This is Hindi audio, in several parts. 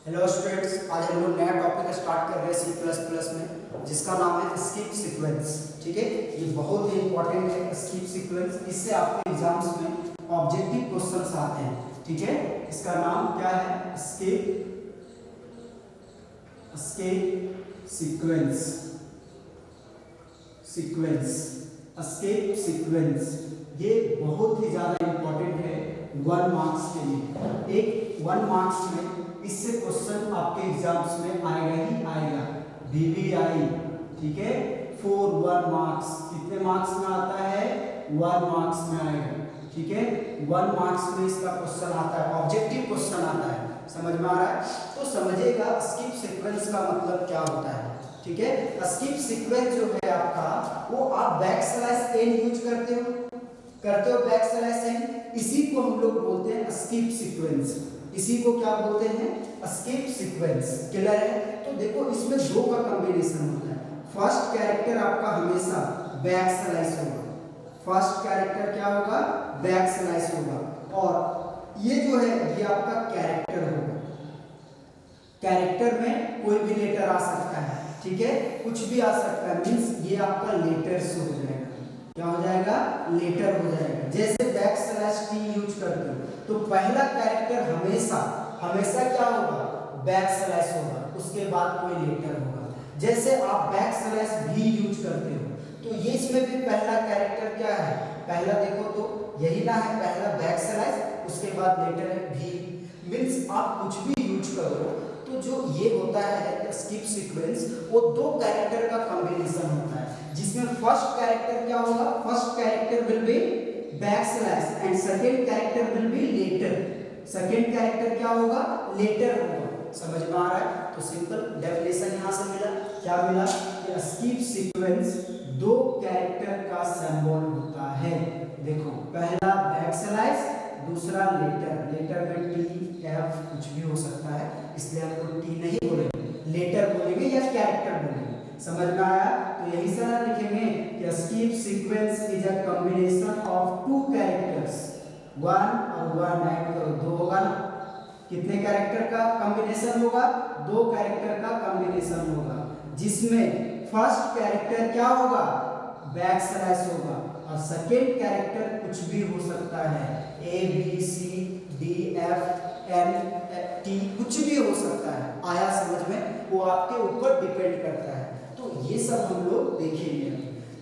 हेलो स्टूडेंट्स, आज हम लोग नया टॉपिक स्टार्ट कर रहे हैं C++ में, जिसका नाम है स्किप सीक्वेंस। ठीक है, ये बहुत ही इंपॉर्टेंट है स्किप सीक्वेंस। इससे आपके एग्जाम्स में ऑब्जेक्टिव क्वेश्चंस आते हैं। ठीक है, इसका नाम क्या है? Skip sequence. स्किप सीक्वेंस ये बहुत ही ज़्यादा इंपॉर्टेंट है 1 मार्क्स के लिए। एक 1 मार्क्स में इससे क्वेश्चन आपके एग्जाम्स में आएगा ही आएगा, VBI। ठीक है, 1 मार्क्स। कितने मार्क्स में आता है? 1 मार्क्स में आएगा। ठीक है, 1 मार्क्स में इसका क्वेश्चन आता है, ऑब्जेक्टिव क्वेश्चन आता है। समझ में आ रहा है? तो समझिएगा स्किप सीक्वेंस का मतलब क्या होता है। ठीक है, स्किप सीक्वेंस जो है आपका, वो आप बैकस्लैश n यूज करते हो बैकस्लैश n। इसी को हम लोग बोलते हैं स्किप सीक्वेंस। इसी को क्या बोलते हैं? Skip sequence. क्लियर है? तो देखो, इसमें दो का कॉम्बिनेशन होता है। फर्स्ट कैरेक्टर आपका हमेशा बैकस्लैश होगा। फर्स्ट कैरेक्टर क्या होगा? बैकस्लैश होगा। और ये जो है ये आपका कैरेक्टर होगा। कैरेक्टर में कोई भी लेटर आ सकता है। ठीक है, कुछ भी आ सकता है, मीन्स ये आपका लेटर्स हो जाएगा। क्या हो जाएगा? लेटर हो जाएगा। जैसे बैकस्लैश t यूज करते हो तो पहला कैरेक्टर हमेशा क्या होगा? बैकस्लैश होगा, उसके बाद कोई लेटर होगा। जैसे आप बैकस्लैश v यूज करते हो तो ये इसमें भी पहला कैरेक्टर क्या है? पहला देखो तो यही ना है, पहला बैकस्लैश, उसके बाद लेटर है v। मीन्स आप कुछ भी यूज करो तो जो ये होता है स्किप सीक्वेंस, वो दो कैरेक्टर का कॉम्बिनेशन होता है, जिसमें फर्स्ट कैरेक्टर क्या होगा? First character will be backslash and second character will be letter. Second character क्या होगा? लेटर होगा। समझ में आ रहा है? तो सिंपल डेफिनेशन यहां से मिला। क्या मिला? कि स्किप सीक्वेंस दो कैरेक्टर का सिंबल होता है। देखो, पहला बैकस्लैश, दूसरा लेटर। लेटर में टी एफ कुछ भी हो सकता है, इसलिए हम लोग टी नहीं बोलेंगे, लेटर बोलेंगे या कैरेक्टर बोलेंगे। समझ में आया? तो यही सारा लिखेंगे कि skip sequence is a combination of 2 characters. 1 और 1 ऐड करो, 2 होगा ना। कितने कैरेक्टर का कॉम्बिनेशन होगा? 2 कैरेक्टर का कॉम्बिनेशन होगा, जिसमें फर्स्ट कैरेक्टर क्या होगा? बैकस्लैश होगा, और सेकेंड कैरेक्टर कुछ भी हो सकता है, A B C D F N T, कुछ भी हो सकता है। आया समझ में? वो आपके ऊपर डिपेंड करता है। तो ये सब हम लोग देखेंगे।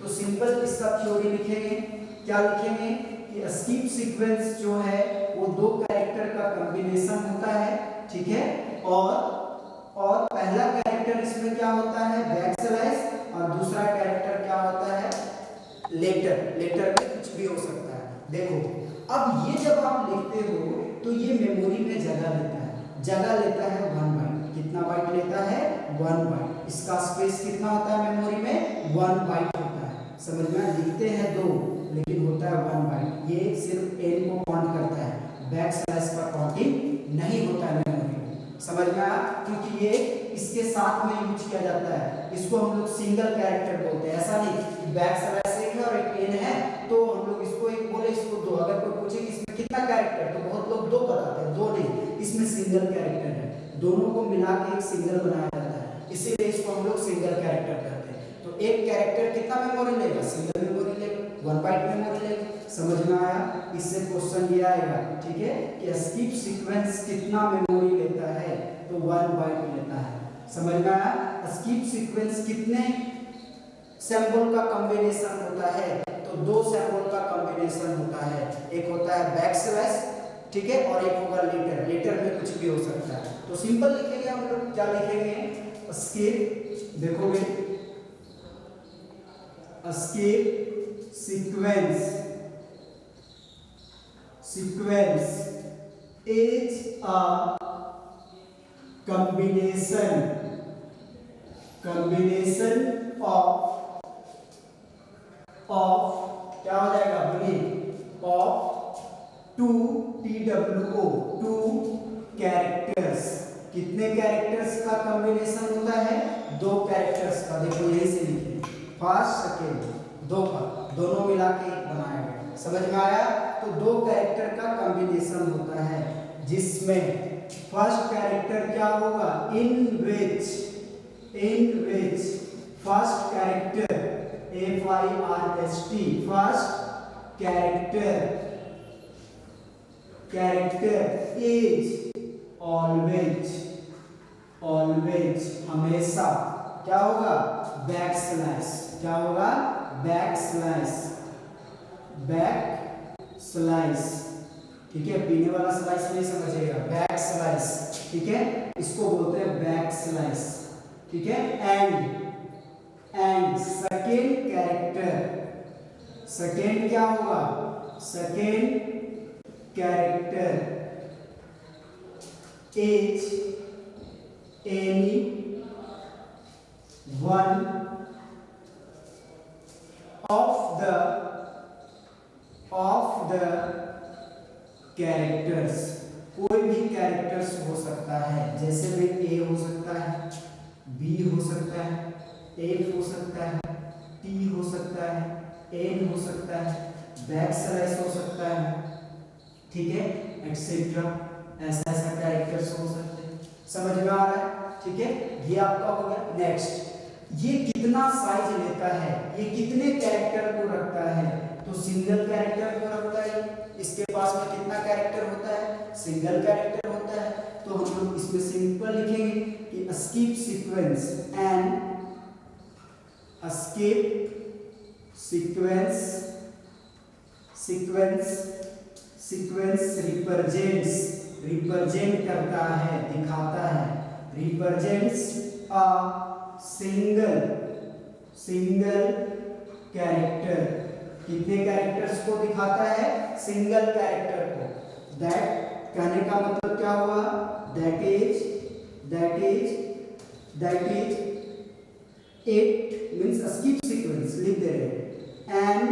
तो सिंपल इसका थ्योरी लिखेंगे। क्या लिखेंगे? कि स्किप सीक्वेंस जो है वो 2 कैरेक्टर का कॉम्बिनेशन होता है। ठीक है, और पहला कैरेक्टर इसमें क्या होता है? बैकस्लैश, और दूसरा कैरेक्टर क्या होता है? लेटर। लेटर में कुछ भी हो सकता है। देखो, अब ये जब आप लिखते हो तो ये मेमोरी में जगह लेता है 1 बाइट। कितना बाइट लेता है? 1 बाइट। इसका स्पेस कितना होता है मेमोरी में? 1 बाइट होता है। समझ में? लिखते हैं 2 लेकिन होता है 1 बाइट। ये सिर्फ n को काउंट करता है, बैकस्लैश का काउंटिंग नहीं होता है मेमोरी में। समझ में आया? क्योंकि ये इसके साथ में यूज किया जाता है। इसको हम लोग सिंगल कैरेक्टर बोलते हैं। ऐसा नहीं कि बैकस्लैश एक है और एक n है तो हम लोग इसको एक बोले, इसको 2। अगर कोई पूछे कि इसमें कितना कैरेक्टर, तो बहुत लोग 2 बताते हैं। 2 नहीं, इसमें सिंगल कैरेक्टर है। दोनों को मिला के एक सिंगल बनाया जाता है, इसीलिए इसको हम लोग सिंगल कैरेक्टर कहते हैं। तो एक कैरेक्टर कितना मेमोरी लेगा? सिंगल मेमोरी लेगा, 1 बाइट मेमोरी लेगा। समझ में आया? इससे क्वेश्चन ये आएगा। ठीक है, कि स्किप सीक्वेंस कितना मेमोरी लेता है? तो 1 बाइट लेता है। समझ में आया? स्किप सीक्वेंस कितने सिंबल का कॉम्बिनेशन होता है? तो 2 सिंबल का कॉम्बिनेशन होता है। एक होता है बैकस्लैश, ठीक है, और एक होगा लेटर। लेटर में कुछ भी हो सकता है। तो सिंपल लिखेंगे हम लोग। क्या लिखेंगे? स्किप, देखोगे, skip sequence is a combination of क्या हो जाएगा? बोलिए, of 2 कैरेक्टर्स। कितने कैरेक्टर्स का कॉम्बिनेशन होता है? 2 कैरेक्टर्स का। देखो यही से लिखिए, फर्स्ट सेकेंड 2 का, दोनों मिला के एक बनाया गया। समझ में आया? तो 2 कैरेक्टर का कॉम्बिनेशन होता है, जिसमें फर्स्ट कैरेक्टर क्या होगा, in which first character FIRST first character is always हमेशा क्या होगा, बैकस्लैश, क्या होगा, बैकस्लैश, ठीक है, पीने वाला स्लाइस नहीं समझिएगा, बैकस्लैश, ठीक है, इसको बोलते हैं बैकस्लैश, ठीक है। एंड सेकेंड क्या होगा, second character is any one of the characters, कोई भी कैरेक्टर्स हो सकता है, जैसे में ए हो सकता है, बी हो सकता है, एफ हो सकता है, टी हो सकता है, एन हो सकता है, बैकस्लैश हो सकता है, ठीक है, एक्सेट्रा, ऐसा कैरेक्टर्स हो सकते हैं। समझ में आ रहा है, ठीक है, ये आपका हो गया। नेक्स्ट, ये कितना साइज लेता है, ये कितने कैरेक्टर को रखता है, तो सिंगल कैरेक्टर को रखता है। इसके पास में कितना कैरेक्टर होता है, सिंगल कैरेक्टर होता है, तो हम लोग इसमें सिंपल लिखेंगे कि स्किप सीक्वेंस रिप्रेजेंट करता है, दिखाता है, रिप्रेजेंट्स अ सिंगल कैरेक्टर, कितने कैरेक्टर्स को दिखाता है, सिंगल कैरेक्टर को। दैट कहने का मतलब क्या हुआ, that is it means skip sequence, लिख दे रहे हैं, and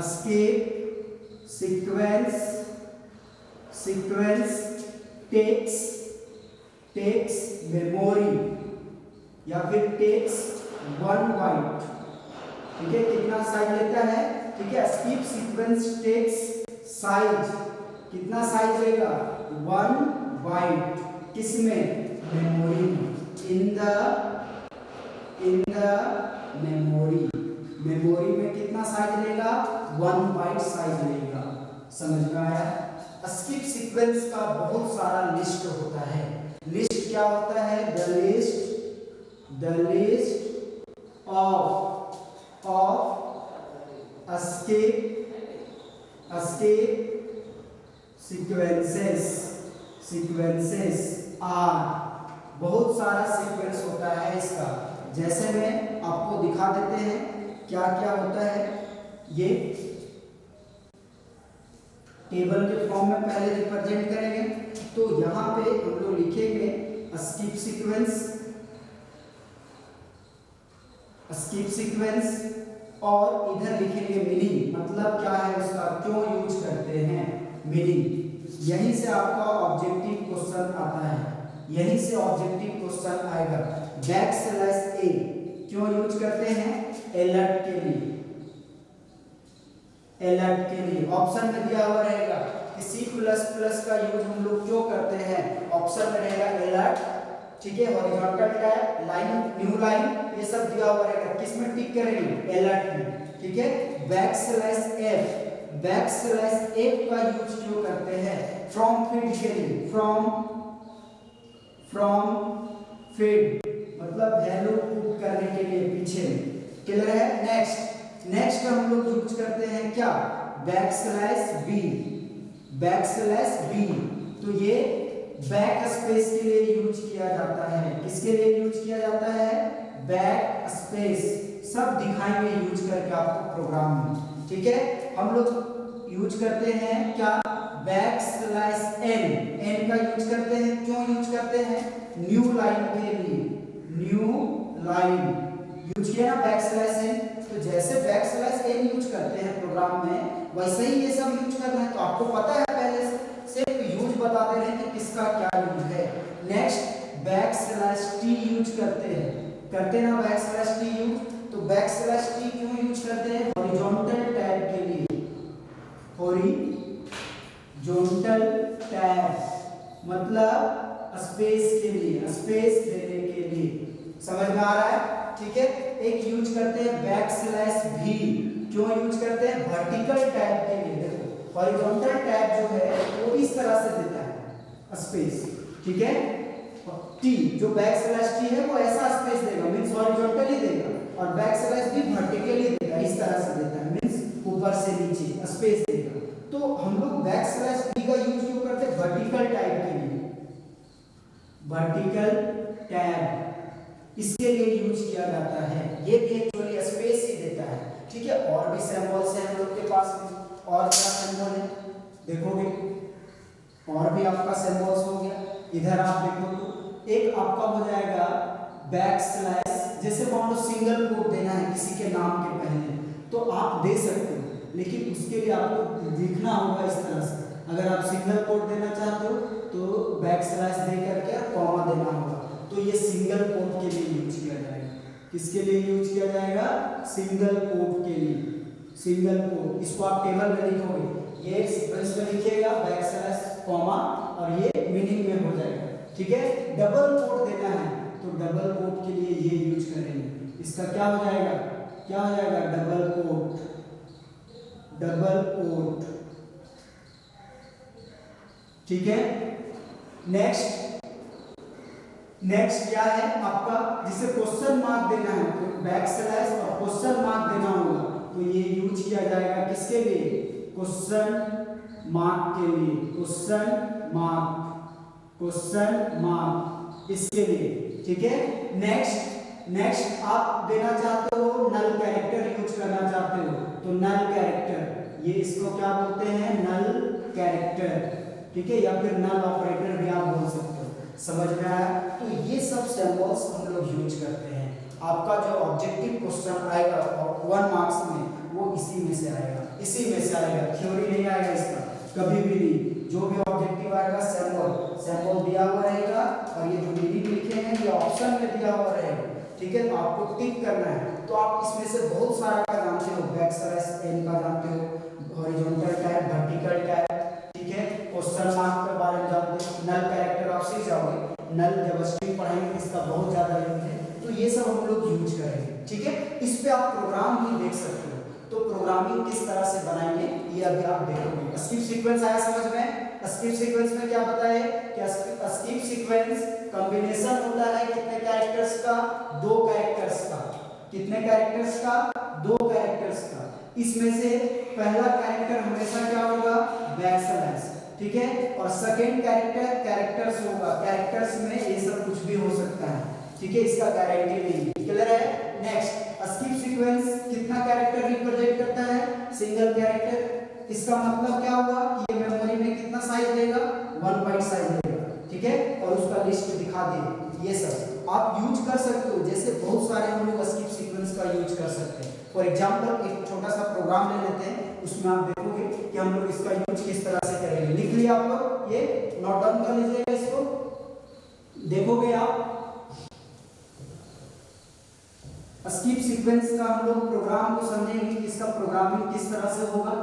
skip sequence takes memory या फिर टेक्स 1 बाइट, ठीक है, कितना साइज लेता है, ठीक है, स्किप सीक्वेंस टेक्स साइज, कितना साइज लेगा, 1 बाइट, किसमें, मेमोरी में, इन द मेमोरी में कितना साइज लेगा, 1 बाइट साइज लेगा। समझ में आया। स्किप सीक्वेंस का बहुत सारा लिस्ट होता है। लिस्ट क्या होता है, the list of escape sequences are, बहुत सारा सीक्वेंस होता है इसका। जैसे में आपको दिखा देते हैं क्या क्या होता है। ये टेबल के फॉर्म में पहले रिप्रेजेंट करेंगे, तो यहाँ पे हम लोग लिखेंगे स्किप सीक्वेंस और इधर लिखेंगे मीनिंग, मतलब क्या है उसका, क्यों यूज करते हैं, मीनिंग। यहीं से आपका ऑब्जेक्टिव क्वेश्चन आता है, यहीं से ऑब्जेक्टिव क्वेश्चन आएगा। बैकस्लैश ए क्यों यूज करते हैं, अलर्ट के लिए, ऑप्शन में दिया हुआ रहेगा कि C++ का यूज हम लोग क्यों करते हैं, ऑप्शन में रहेगा अलर्ट, ठीक है, horizontal tab, line, new line, ये सब दिया हुआ रहेगा, किसमें टिक करेंगे, अलर्ट में, ठीक है। बैकस्लैश एफ का यूज क्यों करते हैं, फ्रॉम फीड के लिए, फ्रॉम फीड मतलब वैल्यू पुट करने के लिए पीछे, क्लियर है। नेक्स्ट हम लोग यूज करते हैं क्या, बैकस्लैश बी, तो ये बैक स्पेस के लिए यूज किया जाता है। किसके लिए यूज किया जाता है, बैक स्पेस, सब दिखाएंगे यूज करके आपको प्रोग्राम में, ठीक है। हम लोग यूज करते हैं क्या, बैकस्लैश एन का यूज करते हैं, क्यों यूज करते हैं, न्यू लाइन के लिए, न्यू लाइन यूज किया ना बैकस्लैश एन, तो जैसे बैकस्लैश एन यूज करते हैं प्रोग्राम में, वैसे ही ये सब यूज करना है। तो आपको पता है पहले से, सिर्फ यूज बता दे रहे हैं कि किसका क्या यूज है। नेक्स्ट बैकस्लैश टी यूज करते हैं ना बैकस्लैश टी यूज, तो बैकस्लैश टी क्यों यूज करते हैं, हॉरिजॉन्टल टैब के लिए, हॉरिजॉन्टल टैब मतलब स्पेस के लिए, स्पेस देने के लिए। समझ में आ रहा है? ठीक है। एक यूज करते हैं \v। क्यों यूज करते हैं? वर्टिकल टैब के लिए। देखो हॉरिजॉन्टल टैब जो है वो इस तरह से देता है स्पेस, ठीक है। टी जो \t है वो ऐसा स्पेस देगा, मींस हॉरिजॉन्टली देगा, और \v वर्टिकली देगा, इस तरह से देता है, मींस ऊपर से नीचे स्पेस देगा। तो हम लोग \v का यूज क्यों करते हैं? वर्टिकल टैब के लिए, वर्टिकल टैब इसके लिए यूज किया जाता है। ये भी एक्चुअली स्पेस ही देता है, ठीक है। और भी सिंबल्स हैं हम लोग के पास में, और क्या सिंबल है देखोगे, और भी आपका सिंबल्स हो गया। इधर आप देखो तो एक आपका हो जाएगा \, जैसे मान लो सिंगल कोट देना है किसी के नाम के पहले, तो आप दे सकते हो, लेकिन उसके लिए आपको लिखना होगा इस तरह से। अगर आप सिंगल कोट देना चाहते हो तो \, दे करके कॉमा देना होगा। तो ये सिंगल कोट के लिए यूज किया जाएगा। किसके लिए यूज किया जाएगा? सिंगल कोट के लिए, सिंगल कोट। इसको आप टेबल में लिखोगे, ये सीक्वेंस में लिखिएगा \, कॉमा, और ये मीनिंग में हो जाएगा, ठीक है। डबल कोट देना है तो डबल कोट के लिए ये यूज करेंगे। इसका क्या हो जाएगा? क्या हो जाएगा? डबल कोट, डबल कोट, ठीक है। नेक्स्ट क्या है आपका? जिसे क्वेश्चन मार्क देना है तो \, और क्वेश्चन मार्क देना होगा, तो ये यूज किया जाएगा किसके लिए? क्वेश्चन मार्क के लिए, क्वेश्चन मार्क, क्वेश्चन मार्क इसके लिए, ठीक है। नेक्स्ट आप देना चाहते हो नल कैरेक्टर यूज करना चाहते हो, तो नल कैरेक्टर, ये इसको क्या बोलते हैं? नल कैरेक्टर, ठीक है, या फिर नल ऑपरेटर भी आप बोल सकते हो। समझ में आया? तो ये सब सिंबल्स हम लोग यूज करते हैं। आपका जो ऑब्जेक्टिव क्वेश्चन आएगा 1 मार्क्स में वो इसी में से आएगा, इसी में से आएगा, थ्योरी नहीं आएगा इसका कभी भी नहीं। जो भी ऑब्जेक्टिव आएगा सिंबल दिया हुआ रहेगा, और ये जो मीनिंग लिखे हैं ये ऑप्शन में दिया हुआ रहेगा, ठीक है। तो आपको टिक करना है। तो आप इसमें से बहुत सारा का जानते हो, \n का जानते हो, हॉरिजॉन्टल टैब, वर्टिकल टैब, ठीक है। क्वेश्चन मार्क के बारे में जानते हो, नल कैरेक्टर आप सीख जाओगे, नल जब स्ट्रिंग पढ़ेंगे इसका बहुत ज्यादा यूज है, तो ये सब हम लोग यूज करेंगे, ठीक है। इस पे आप प्रोग्राम भी देख सकते हो। तो प्रोग्रामिंग किस तरह से बनाएंगे ये अभी आप देखोगे। स्किप सीक्वेंस आया समझ में? स्किप सीक्वेंस में क्या पता है कि स्किप सीक्वेंस कॉम्बिनेशन होता है कितने कैरेक्टर्स का? 2 कैरेक्टर्स का। कितने कैरेक्टर्स का? 2 कैरेक्टर्स का। इसमें से पहला कैरेक्टर हमेशा क्या होगा? \, ठीक है, और सेकंड कैरेक्टर कैरेक्टर्स होगा। कैरेक्टर्स में ये सब कुछ भी हो सकता है, ठीक है, इसका गारंटी नहीं है। क्लियर है? नेक्स्ट स्किप सीक्वेंस कितना कैरेक्टर रिप्रेजेंट करता है? Single character. इसका मतलब क्या हुआ कि ये मेमोरी में कितना साइज लेगा? 1 बाइट साइज लेगा, ठीक है, और उसका लिस्ट दिखा दे। ये सब आप यूज कर सकते हो, जैसे बहुत सारे हम लोग स्किप सीक्वेंस का यूज कर सकते हैं। फॉर एग्जांपल एक छोटा सा प्रोग्राम ले लेते हैं, उसमें आप देखोगे कि हम लोग इसका यूज किस तरह से करेंगे। लिख लिया आप लोग, ये नोट डाउन कर लीजिएगा, इसको देखोगे आप। स्किप सीक्वेंस का हम लोग प्रोग्राम को समझेंगे कि इसका प्रोग्रामिंग किस तरह से होगा।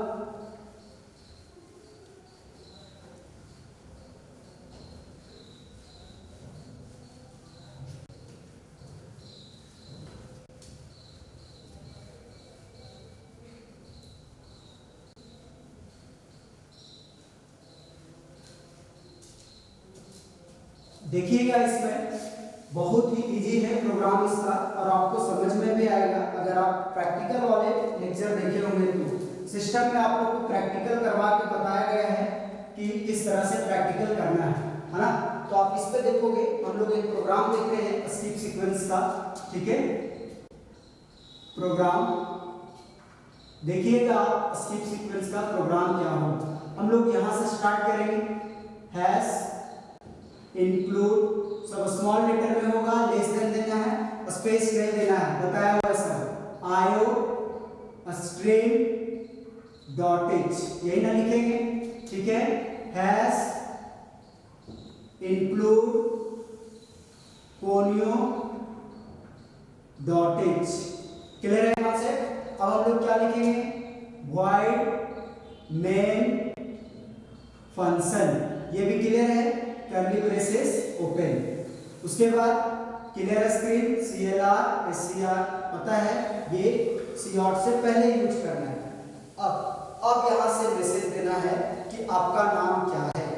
देखिएगा इसमें बहुत ही इजी है प्रोग्राम इसका, और आपको समझ में भी आएगा अगर आप प्रैक्टिकल वाले लेक्चर देखे होंगे। तो सिस्टम में आप लोग को प्रैक्टिकल करवा के बताया गया है कि किस तरह से प्रैक्टिकल करना है ना। तो आप इस पे देखोगे, हम लोग एक प्रोग्राम देख रहे हैं स्किप सीक्वेंस का, ठीक है। प्रोग्राम देखिएगा, स्किप सीक्वेंस का प्रोग्राम क्या हो। हम लोग यहां से स्टार्ट करेंगे। हैश इंक्लूड सब स्मॉल लेटर में होगा, लेस देन देना है, स्पेस नहीं देना है, बताया हुआ सब। आयो स्ट्रिंग डॉट h यही ना लिखेंगे, ठीक है। हैश इंक्लूड पोनियो डॉट h। क्लियर है यहां से? अब हम लोग क्या लिखेंगे? void main function. ये भी क्लियर है? Curly braces open. उसके बाद क्लियर स्क्रीन CLR SCR पता है, ये COT से पहले यूज करना है। अब यहाँ से मैसेज देना है कि आपका नाम क्या है,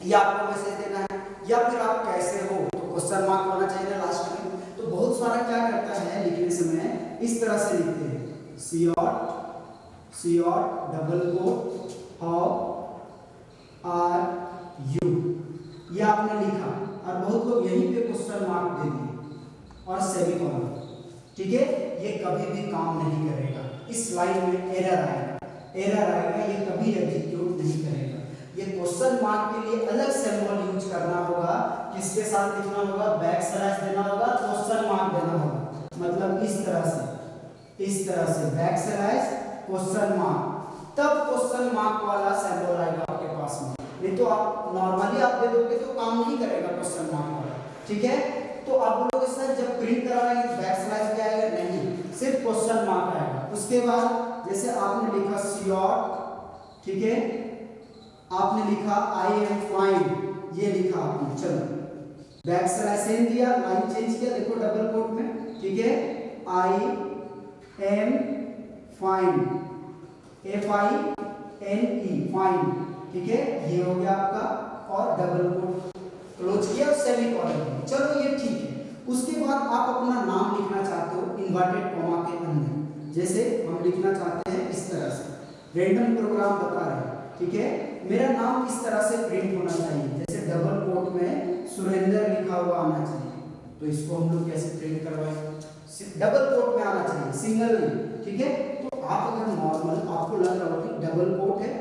या आपको मैसेज देना है, या फिर आप कैसे हो, तो क्वेश्चन मार्क होना चाहिए ना लास्ट में। तो बहुत सारा क्या करता है लिखने समय इस तरह से लिखते हैं COT double quote how are you, ये आपने लिखा और बहुत लोग यहीं पे क्वेश्चन मार्क दे दिए और सेमीकोलन। ठीक है, ये कभी भी काम नहीं करेगा, इस लाइन में एरर आएगा, ये कभी एग्जीक्यूट नहीं करेगा। ये क्वेश्चन मार्क के लिए अलग सिंबल यूज करना होगा, किसके साथ लिखना होगा, बैक स्लैश देना होगा, क्वेश्चन मार्क देना होगा, मतलब इस तरह से बैक स्लैश क्वेश्चन मार्क, तब क्वेश्चन मार्क वाला सिंबल आएगा आपके पास में। नहीं तो आप नॉर्मली आप दे दोगे तो काम नहीं करेगा क्वेश्चन मार्क वाला। ठीक है, तो आप बोलोगे सर जब प्रिंट कराएंगे बैक स्लैश भी आएगा, नहीं, सिर्फ क्वेश्चन मार्क आएगा। उसके बाद जैसे आपने लिखा COT, ठीक है, आपने लिखा I am fine, ये लिखा आपने, चलो बैक स्लैश एन दिया, लाइन चेंज किया, देखो डबल कोट में, ठीक है, I am fine, FINE fine, ठीक है, ये हो गया आपका, और डबल कोट क्लोज किया और सेमीकोलन। चलो ये ठीक है। उसके बाद आप अपना नाम लिखना चाहते हो इन्वर्टेड कॉमा के अंदर, जैसे हम लिखना चाहते हैं इस तरह से, रैंडम प्रोग्राम बता रहे हैं, ठीक है, मेरा नाम इस तरह से प्रिंट होना चाहिए, जैसे डबल कोट में सुरेंद्र लिखा हुआ आना चाहिए, तो इसको हम लोग कैसे प्रिंट करवाएं, डबल कोट में आना चाहिए, सिंगल नहीं। ठीक है, तो आप अगर नॉर्मल आपको लग रहा हो कि डबल कोट है,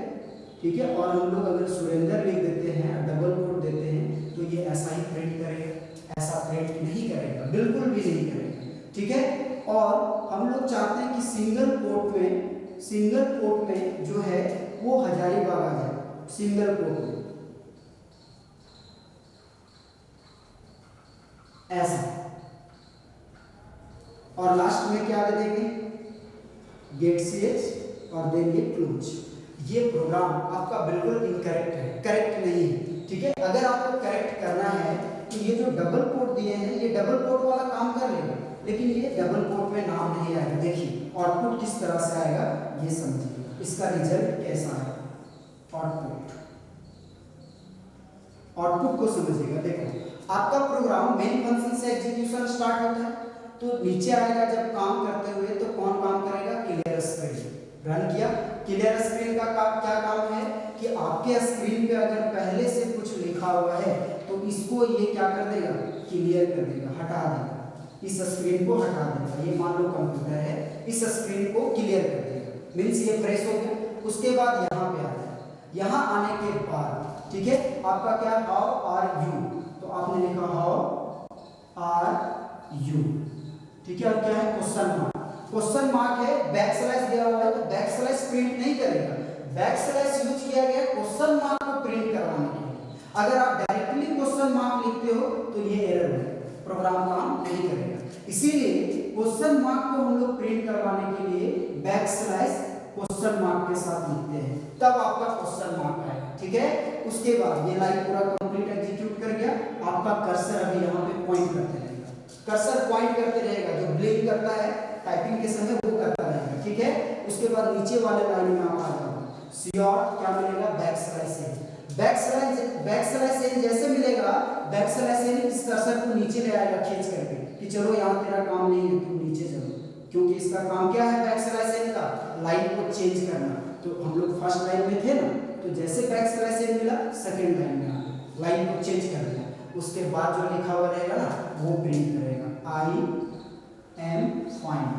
ठीक है, और हम लोग अगर सुरेंद्र लिख देते हैं, डबल कोट देते हैं, तो ये ऐसा ही प्रिंट करेगा, ऐसा प्रिंट नहीं करेगा, बिल्कुल भी नहीं करेगा। ठीक है, और हम लोग चाहते हैं कि सिंगल कोट में जो है वो हजारीबाग आ जाए, सिंगल कोट में ऐसा, और लास्ट में क्या दे देंगे, गेट CH और देंगे क्लोज। ये प्रोग्राम आपका बिल्कुल इनकरेक्ट है, करेक्ट नहीं है। ठीक है, अगर आपको करेक्ट करना है तो ये जो डबल कोट दिए हैं, ये डबल कोट वाला काम कर लेगा, लेकिन ये डबल कोट में नाम नहीं आएगा। देखिए आउटपुट किस तरह से आएगा ये समझिए, इसका रिजल्ट कैसा है, आउटपुट को समझिएगा। देखो आपका प्रोग्राम मेन फंक्शन से एग्जीक्यूशन स्टार्ट होता है, तो नीचे आएगा जब काम करते हुए, तो कौन काम करेगा, क्लियर स्क्रीन रन किया। क्लियर स्क्रीन का काम क्या काम है कि आपके स्क्रीन पे अगर पहले से कुछ लिखा हुआ है तो इसको ये क्या कर देगा, क्लियर कर देगा, हटा देगा, इस स्क्रीन को हटा देगा। ये मान लो कंप्यूटर है, इस स्क्रीन को क्लियर कर देगा, मींस ये फ्रेश हो गया। उसके बाद यहाँ पे आता है, यहाँ आने के बाद ठीक है, आपका क्या, हाउ आर यू, तो आपने लिखा हाउ आर यू, ठीक है, और क्या है, क्वेश्चन मार्क है, बैक स्लैश दिया हुआ है, तो बैक स्लैश प्रिंट नहीं करेगा, बैक स्लैश यूज किया गया क्वेश्चन मार्क को प्रिंट करवाने के लिए। अगर आप डायरेक्टली क्वेश्चन मार्क लिखते हो तो ये एरर है, प्रोग्राम काम नहीं करेगा। इसीलिए क्वेश्चन मार्क को हम लोग प्रिंट करवाने के लिए बैक स्लैश क्वेश्चन मार्क के साथ लिखते हैं, तब आपका क्वेश्चन मार्क आएगा। ठीक है, उसके बाद ये लाइन पूरा कंप्लीट एग्जीक्यूट कर गया, आपका कर्सर अभी यहाँ पे पॉइंट करते रहेगा, कर्सर पॉइंट करते रहेगा, जो ब्लिंक करता है टाइपिंग के समय वो करता रहेगा। ठीक है, उसके बाद नीचे वाले लाइन में आप आ जाओ, COT क्या मिलेगा, backslash N, backslash N जैसे मिलेगा, बैक स्लैश एन इस कर्सर को नीचे ले आएगा खींच करके कि चलो यहाँ तेरा काम नहीं है, तुम नीचे चलो, क्योंकि इसका काम क्या है बैक स्लैश एन का, लाइन को चेंज करना। तो हम लोग फर्स्ट लाइन में थे ना, तो जैसे बैक स्लैश एन मिला सेकंड लाइन में आ गया, लाइन को चेंज कर दिया, उसके बाद जो लिखा हुआ रहेगा ना वो प्रिंट करेगा, I am fine,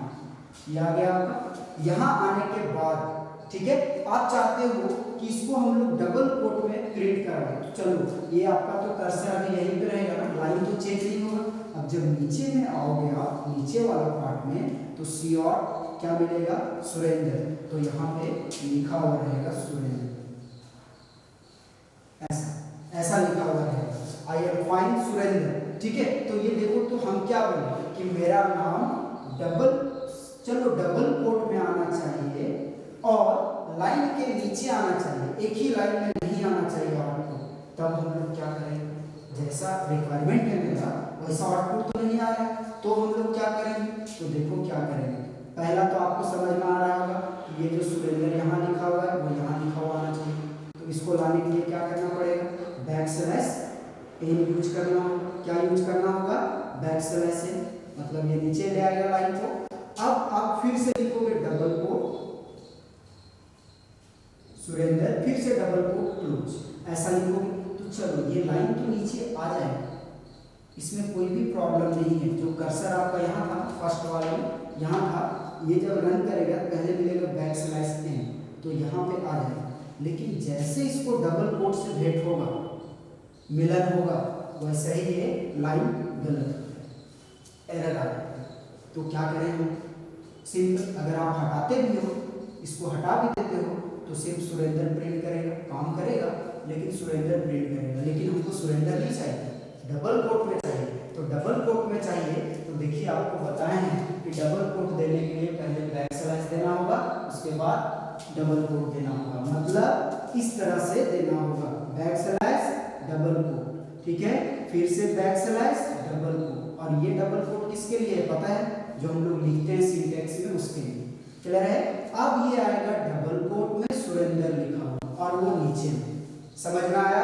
ये आ गया आपका। यहाँ आने के बाद ठीक है, आप चाहते हो कि इसको हम लोग डबल कोट में प्रिंट कराएं, तो चलो ये आपका तो कर्सर अभी यहीं पे रहेगा ना, लाइन तो चेंज नहीं होगा। अब जब नीचे में आओगे आप, नीचे वाला पार्ट में, तो COT क्या मिलेगा, सुरेंद्र, तो यहाँ पे लिखा हुआ रहेगा सुरेंद्र, ऐसा लिखा हुआ रहेगा, I am fine सुरेंद्र। ठीक है, तो ये देखो, तो हम क्या बोले कि मेरा नाम डबल कोट में आना चाहिए और लाइन के नीचे आना चाहिए, एक ही लाइन में नहीं आना चाहिए आपको, तब हम लोग क्या करेंगे, जैसा रिक्वायरमेंट है मेरा वैसा आउटपुट तो नहीं आ रहा है, तो हम लोग क्या करेंगे, तो देखो क्या करेंगे। पहला तो आपको समझ में आ रहा होगा कि ये जो सुरेंद्र यहाँ लिखा हुआ है वो यहाँ लिखा हुआ आना चाहिए, तो इसको लाने के लिए क्या करना पड़ेगा, बैकस्लैश n यूज करना होगा। क्या यूज करना होगा, बैकस्लैश n, मतलब ये नीचे ले आएगा लाइन को। अब आप फिर से लिखोगे डबल कोट सुरेंद्र, फिर से डबल कोट क्लोज, ऐसा लिखोगे। तो चलो ये लाइन तो नीचे आ जाएगी, इसमें कोई भी प्रॉब्लम नहीं है। जो कर्सर आपका यहाँ था फर्स्ट वाले में यहाँ था, ये जब रन करेगा पहले मिलेगा बैकस्लैश n, तो यहाँ पे आ जाएगा। लेकिन जैसे इसको डबल कोट से भेंट होगा, मिलन होगा, वैसे ही ये लाइन गलत एरर आ जाएगा। तो क्या करें हम, सिर्फ अगर आप हटाते भी हो, इसको हटा भी देते हो, तो सिर्फ सुरेंद्र प्रिंट करेगा, काम करेगा, लेकिन सुरेंद्र प्रिंट करेगा। लेकिन हमको सुरेंद्र नहीं चाहिए, डबल कोट में चाहिए। तो डबल कोट में चाहिए तो देखिए आपको बताए हैं कि डबल कोट देने के लिए पहले बैकस्लैश देना होगा, उसके बाद डबल कोट देना होगा, मतलब इस तरह से देना होगा, बैकस्लैश डबल कोट, ठीक है, फिर से बैकस्लैश डबल कोट। और ये डबल कोट किसके लिए है पता है, जो हम लोग लिखते हैं सिंटैक्स में उसके लिए। क्लियर है। अब ये आएगा डबल कोट में सुरेंद्र लिखा हुआ और वो नीचे में, समझ में आया।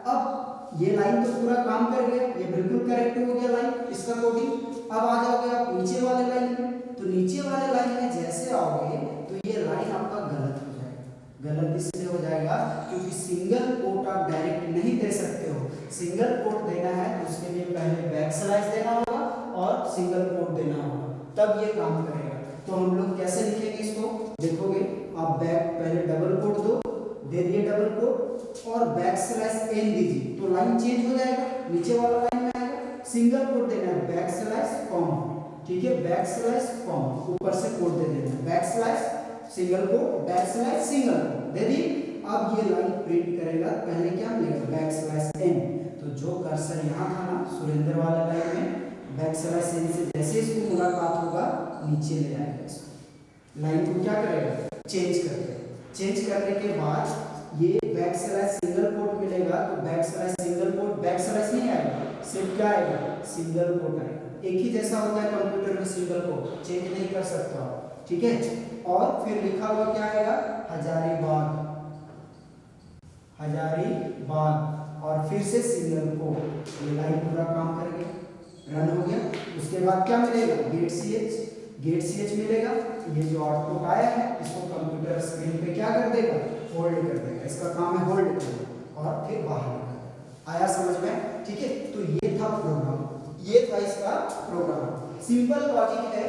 अब ये लाइन तो पूरा काम कर गया, ये बिल्कुल करेक्ट हो गया लाइन, इसका कोडिंग। अब आ जाओगे आप नीचे वाले लाइन में, तो नीचे वाले लाइन में जैसे आओगे तो ये लाइन आपका गलत हो जाएगा। गलत इसलिए हो जाएगा क्योंकि सिंगल कोट आप डायरेक्ट नहीं दे सकते हो, सिंगल कोट देना है तो उसके लिए पहले बैकस्लैश देना होगा और सिंगल कोट देना होगा, तब ये काम करेगा। तो हम लोग कैसे लिखेंगे इसको, देखोगे आप बैक पहले डबल कोट दो, दे दिए डबल कोट और बैकस्लैश n दीजिए, तो लाइन चेंज हो जाएगा, नीचे वाला लाइन में आएगा। सिंगल कोट देना है बैकस्लैश कॉमा, ठीक है, बैकस्लैश कॉमा, ऊपर से कोट दे देना है, backslash single quote backslash single quote दे दी। अब ये लाइन प्रिंट करेगा, पहले क्या मिलेगा, बैकस्लैश n। तो जो कर्सर यहाँ था ना सुरेंद्र वाला लाइन में, बैकस्लैश n से जैसे इसको मुलाकात होगा नीचे ले आएगा, इसको लाइन को क्या करेगा, चेंज कर देगा। चेंज करने के बाद ये बैकस्लैश सिंगल कोट मिलेगा, तो बैकस्लैश सिंगल कोट बैकस्लैश नहीं आएगा, सिर्फ क्या आएगा, सिंगल कोट आएगा। एक ही जैसा होता है कंप्यूटर में, सिंगल कोट चेंज नहीं कर सकता, ठीक है। और फिर लिखा हुआ क्या आएगा, हजारीबाग, हजारीबाग, और फिर से सिंगल कोट। ये लाइन पूरा काम कर गया, रन हो गया। उसके बाद क्या मिलेगा, गेट सी एच मिलेगा। ये जो आउटपुट आया है इसको कंप्यूटर स्क्रीन पे क्या कर देगा, होल्ड कर देगा, इसका काम है होल्ड करना और फिर बाहर निकालना। आया समझ में, ठीक है। तो ये था प्रोग्राम, ये था इसका प्रोग्राम, सिंपल लॉजिक है।